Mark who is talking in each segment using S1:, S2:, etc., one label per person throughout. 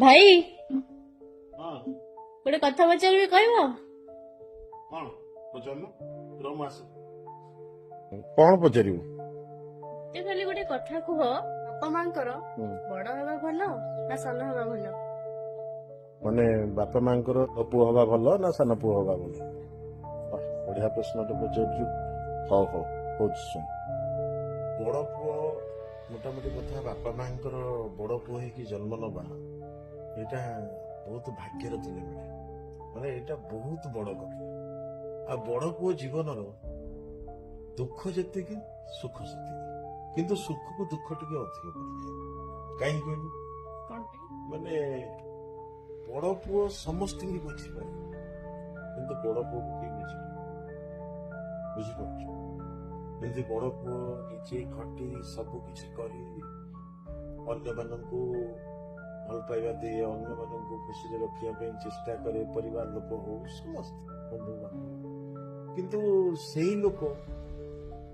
S1: ଭାଇ
S2: ହଁ
S1: ଗୋଟେ କଥା ପଚାରିବି କହିବ?
S2: କଣ ପଚାରୁନ ରହ ମୁଁ ଆସେ। କଣ ପଚାରିବୁ?
S1: ମତେ ଖାଲି ଗୋଟେ କଥା କୁହ, ବାପା ମାଙ୍କର ବଡ ହେବା ଭଲ ନା ସାନ ହେବା ଭଲ?
S2: ମାନେ ବାପା ମାଙ୍କର ପୁଅ ହବା ଭଲ ନା ସାନ ପୁଅ ହବା ଭଲ? ବାଃ, ବଢିଆ ପ୍ରଶ୍ନଟେ ପଚାରୁଛୁ। ହଉ ହଉ କହୁଛି ଶୁଣ। ବଡ ପୁଅ, ମୋଟାମୋଟି କଥା, ବାପା ମାଙ୍କର ବଡ ପୁଅ ହେଇକି ଜନ୍ମ ନବା ଏଇଟା ବହୁତ ଭାଗ୍ୟର ଥିଲେ ମିଳେ। ମାନେ ଏଇଟା ବହୁତ ବଡ କଥା। ଆଉ ବଡ ପୁଅ ଜୀବନର ଦୁଃଖ ଯେତିକି ସୁଖ ସେତିକି, କିନ୍ତୁ ସୁଖକୁ ଦୁଃଖ ଟିକେ ଅଧିକ ପଡିଥାଏ। କାହିଁକି କହିଲୁ?
S1: କଣ ପାଇଁ?
S2: ମାନେ ବଡ ପୁଅ ସମସ୍ତଙ୍କୁ ବୁଝିପାରେ, କିନ୍ତୁ ବଡ ପୁଅକୁ କେହି ବୁଝିପାରେ, ବୁଝିପାରୁଛୁ? ଯେମିତି ବଡ ପୁଅ ନିଜେ ଖଟି ସବୁ କିଛି କରି ଅନ୍ୟମାନଙ୍କୁ ଭଲ ପାଇବା ଦିଏ, ଅନ୍ୟମାନଙ୍କୁ ଖୁସିରେ ରଖିବା ପାଇଁ ଚେଷ୍ଟା କରେ, ପରିବାର ଲୋକ ହଉ ସମସ୍ତେ, ବନ୍ଧୁ ବାନ୍ଧବ। କିନ୍ତୁ ସେଇ ଲୋକ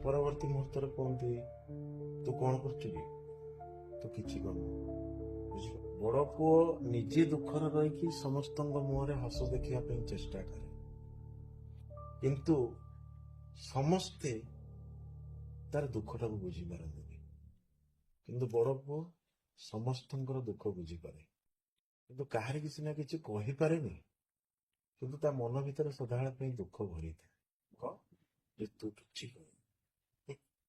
S2: ପରବର୍ତ୍ତୀ ମୁହୂର୍ତ୍ତରେ କହନ୍ତି, ତୁ କଣ କରୁଛୁ କି? ତୁ କିଛି କରୁନୁ। ବୁଝିଲ? ବଡ ପୁଅ ନିଜେ ଦୁଃଖରେ ରହିକି ସମସ୍ତଙ୍କ ମୁହଁରେ ହସ ଦେଖିବା ପାଇଁ ଚେଷ୍ଟା କରେ, କିନ୍ତୁ ସମସ୍ତେ ତାର ଦୁଃଖଟାକୁ ବୁଝିପାରନ୍ତିନି। କିନ୍ତୁ ବଡ ପୁଅ ସମସ୍ତଙ୍କର ଦୁଃଖ ବୁଝିପାରେ, କିନ୍ତୁ କାହାରି କିଛି ନା କିଛି କହିପାରେନି, କିନ୍ତୁ ତା ମନ ଭିତରେ ସଦାବେଳେ ପାଇଁ ଦୁଃଖ ଭରିଥାଏ। କଣ ଯେ ତୁ କିଛି କରୁନୁ।